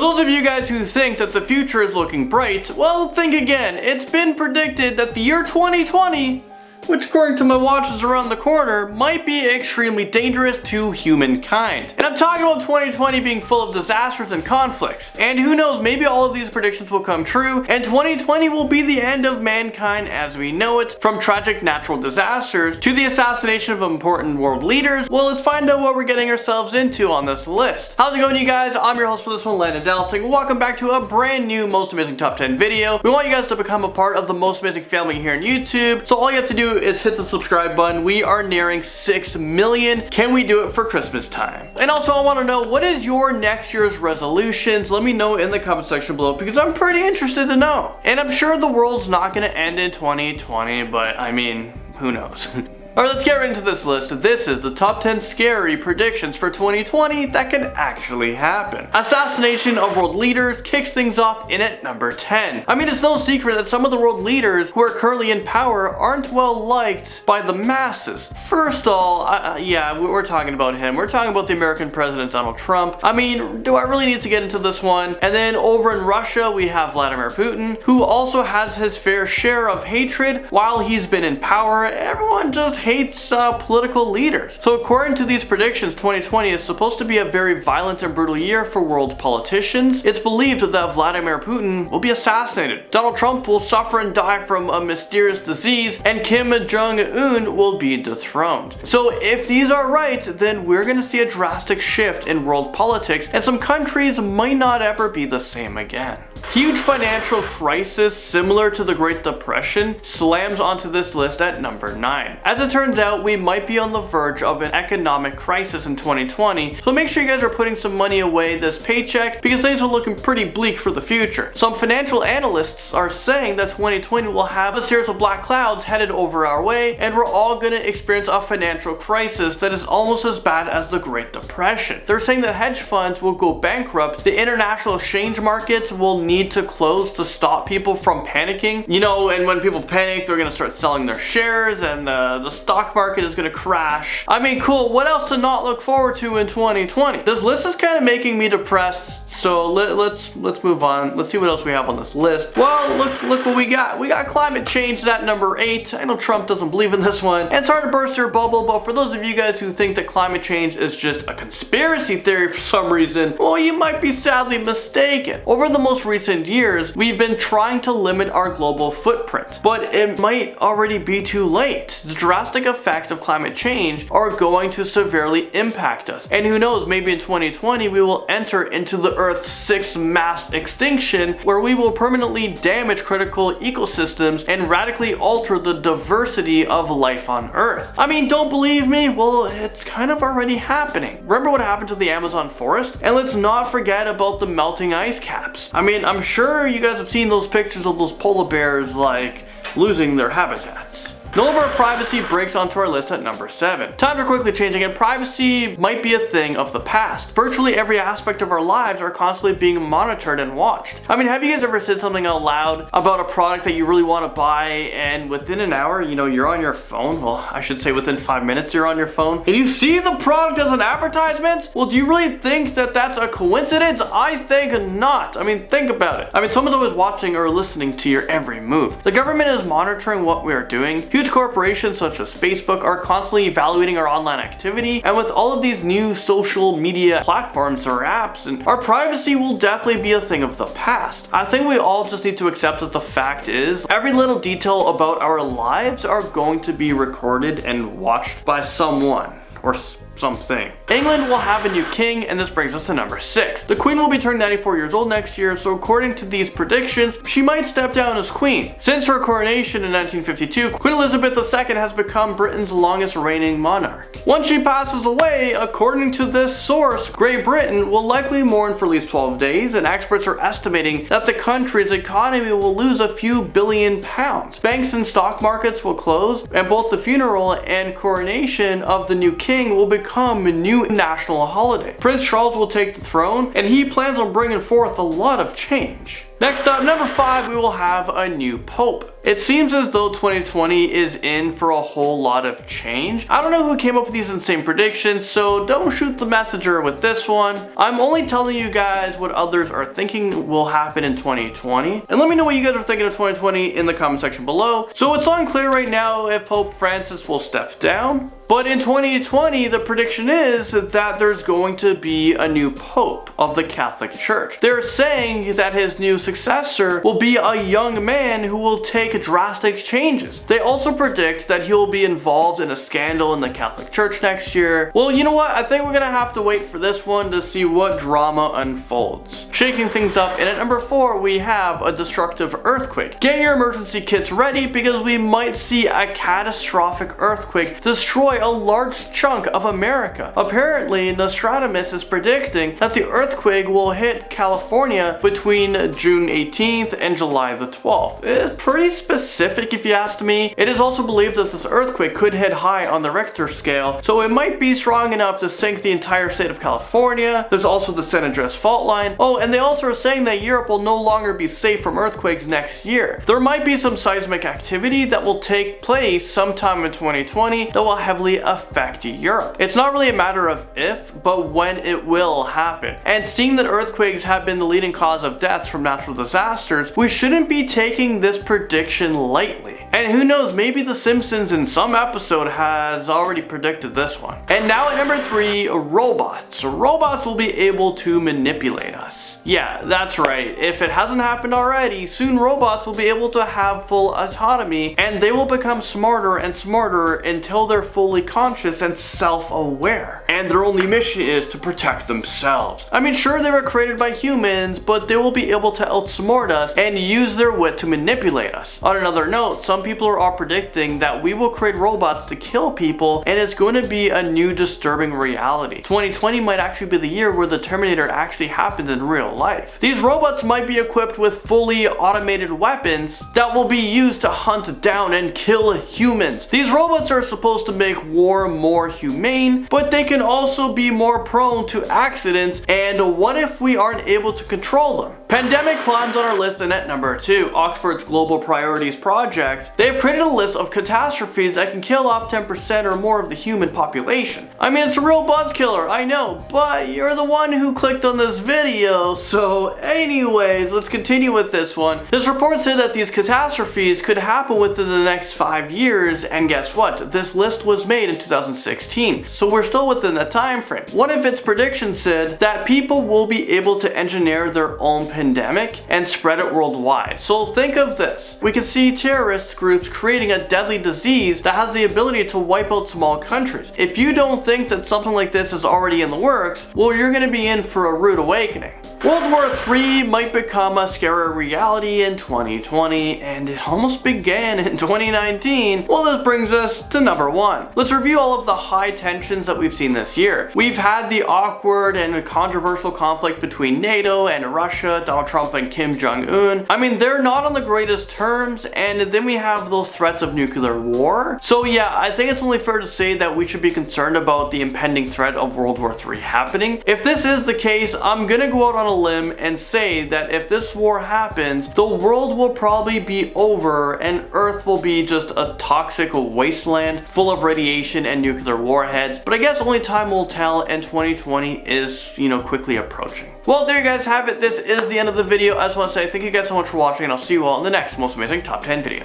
those of you guys who think that the future is looking bright, well, think again. It's been predicted that the year 2020, which according to my watch is around the corner, might be extremely dangerous to humankind. And I'm talking about 2020 being full of disasters and conflicts. And who knows, maybe all of these predictions will come true, and 2020 will be the end of mankind as we know it, from tragic natural disasters to the assassination of important world leaders. Well, let's find out what we're getting ourselves into on this list. How's it going, you guys? I'm your host for this one, Landon Dalsing. Welcome back to a brand new Most Amazing Top 10 video. We want you guys to become a part of the Most Amazing family here on YouTube, so all you have to do is hit the subscribe button. We are nearing 6 million. Can we do it for Christmas time? And also, I want to know, what is your next year's resolutions? Let me know in the comment section below, because I'm pretty interested to know. And I'm sure the world's not going to end in 2020, but I mean, who knows? Alright, let's get right into this list. This is the top 10 scary predictions for 2020 that can actually happen. Assassination of world leaders kicks things off in at number 10. I mean, it's no secret that some of the world leaders who are currently in power aren't well liked by the masses. First of all, yeah, we're talking about him. We're talking about the American president, Donald Trump. I mean, do I really need to get into this one? And then over in Russia, we have Vladimir Putin, who also has his fair share of hatred while he's been in power. Everyone just hates political leaders. So according to these predictions, 2020 is supposed to be a very violent and brutal year for world politicians. It's believed that Vladimir Putin will be assassinated, Donald Trump will suffer and die from a mysterious disease, and Kim Jong-un will be dethroned. So if these are right, then we're going to see a drastic shift in world politics, and some countries might not ever be the same again. Huge financial crisis similar to the Great Depression slams onto this list at number 9. As it turns out, we might be on the verge of an economic crisis in 2020, so make sure you guys are putting some money away this paycheck, because things are looking pretty bleak for the future. Some financial analysts are saying that 2020 will have a series of black clouds headed over our way, and we're all going to experience a financial crisis that is almost as bad as the Great Depression. They're saying that hedge funds will go bankrupt, the international exchange markets will need to close to stop people from panicking. You know, and when people panic, they're going to start selling their shares, and the stock market is going to crash. I mean, cool, what else to not look forward to in 2020? This list is kind of making me depressed, so let's move on. Let's see what else we have on this list. Well, look what we got. We got climate change at number 8. I know Trump doesn't believe in this one, and sorry to burst your bubble, but for those of you guys who think that climate change is just a conspiracy theory for some reason, well, you might be sadly mistaken. Over the most recent years, we've been trying to limit our global footprint, but it might already be too late. The drastic effects of climate change are going to severely impact us, and who knows, maybe in 2020 we will enter into the Earth's 6th mass extinction, where we will permanently damage critical ecosystems and radically alter the diversity of life on Earth. I mean, don't believe me? Well, it's kind of already happening. Remember what happened to the Amazon forest? And let's not forget about the melting ice caps. I mean, I'm sure you guys have seen those pictures of those polar bears like losing their habitats. No more privacy breaks onto our list at number 7. Times are quickly changing, and privacy might be a thing of the past. Virtually every aspect of our lives are constantly being monitored and watched. I mean, have you guys ever said something out loud about a product that you really want to buy, and within an hour, you know, you're on your phone? Well, I should say within 5 minutes you're on your phone, and you see the product as an advertisement? Well, do you really think that that's a coincidence? I think not. I mean, think about it. I mean, someone's always watching or listening to your every move. The government is monitoring what we are doing. Huge corporations such as Facebook are constantly evaluating our online activity, and with all of these new social media platforms or apps, and our privacy will definitely be a thing of the past. I think we all just need to accept that the fact is every little detail about our lives are going to be recorded and watched by someone or something. England will have a new king, and this brings us to number 6. The Queen will be turning 94 years old next year, so according to these predictions, she might step down as Queen. Since her coronation in 1952, Queen Elizabeth II has become Britain's longest reigning monarch. Once she passes away, according to this source, Great Britain will likely mourn for at least 12 days, and experts are estimating that the country's economy will lose a few billion pounds. Banks and stock markets will close, and both the funeral and coronation of the new king will become a new national holiday. Prince Charles will take the throne, and he plans on bringing forth a lot of change. Next up, number 5, we will have a new pope. It seems as though 2020 is in for a whole lot of change. I don't know who came up with these insane predictions, so don't shoot the messenger with this one. I'm only telling you guys what others are thinking will happen in 2020. And let me know what you guys are thinking of 2020 in the comment section below. So it's unclear right now if Pope Francis will step down. But in 2020, the prediction is that there's going to be a new pope of the Catholic Church. They're saying that his new successor will be a young man who will take drastic changes. They also predict that he'll be involved in a scandal in the Catholic Church next year. Well, you know what? I think we're gonna have to wait for this one to see what drama unfolds. Shaking things up, and at number 4, we have a destructive earthquake. Get your emergency kits ready because we might see a catastrophic earthquake destroy a large chunk of America. Apparently, Nostradamus is predicting that the earthquake will hit California between June 18th and July the 12th. It's pretty specific if you ask me. It is also believed that this earthquake could hit high on the Richter scale, so it might be strong enough to sink the entire state of California. There's also the San Andreas fault line. Oh, and they also are saying that Europe will no longer be safe from earthquakes next year. There might be some seismic activity that will take place sometime in 2020 that will heavily affect Europe. It's not really a matter of if, but when it will happen. And seeing that earthquakes have been the leading cause of deaths from natural disasters, we shouldn't be taking this prediction lightly. And who knows, maybe The Simpsons in some episode has already predicted this one. And now at number 3, robots. Robots will be able to manipulate us. Yeah, that's right. If it hasn't happened already, soon robots will be able to have full autonomy, and they will become smarter and smarter until they're fully conscious and self-aware. And their only mission is to protect themselves. I mean, sure, they were created by humans, but they will be able to outsmart us and use their wit to manipulate us. On another note, some people are all predicting that we will create robots to kill people, and it's going to be a new disturbing reality. 2020 might actually be the year where the Terminator actually happens in real life. These robots might be equipped with fully automated weapons that will be used to hunt down and kill humans. These robots are supposed to make war more humane, but they can also be more prone to accidents, and what if we aren't able to control them? Pandemic climbs on our list, and at number 2, Oxford's Global Priorities Project. They've created a list of catastrophes that can kill off 10% or more of the human population. I mean, it's a real buzz killer, I know, but you're the one who clicked on this video, so anyways, let's continue with this one. This report said that these catastrophes could happen within the next 5 years, and guess what? This list was made in 2016, so we're still within the time frame. One of its predictions said that people will be able to engineer their own pandemic and spread it worldwide. So think of this. We can see terrorist groups creating a deadly disease that has the ability to wipe out small countries. If you don't think that something like this is already in the works, well, you're going to be in for a rude awakening. World War III might become a scary reality in 2020, and it almost began in 2019. Well, this brings us to number 1. Let's review all of the high tensions that we've seen this year. We've had the awkward and controversial conflict between NATO and Russia, Donald Trump and Kim Jong-un. I mean, they're not on the greatest terms, and then we have those threats of nuclear war. So yeah, I think it's only fair to say that we should be concerned about the impending threat of World War III happening. If this is the case, I'm gonna go out on a limb and say that if this war happens, the world will probably be over and Earth will be just a toxic wasteland full of radiation and nuclear warheads. But I guess only time will tell, and 2020 is, quickly approaching. Well, there you guys have it. This is the end of the video. I just want to say thank you guys so much for watching, and I'll see you all in the next most amazing top 10 video.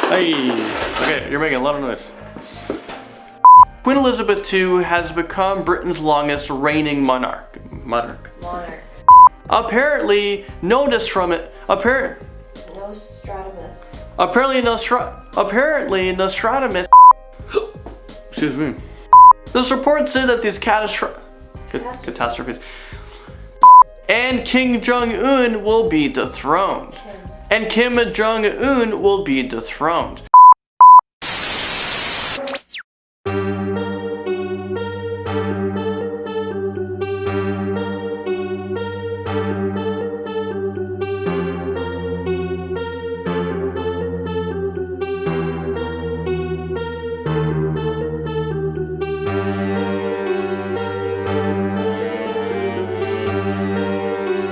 Hey, okay, you're making a lot of noise. Queen Elizabeth II has become Britain's longest reigning monarch. Apparently, Nostradamus. Excuse me. This report said that these catastrophes. And Kim Jong-un will be dethroned. And Kim Jong-un will be dethroned.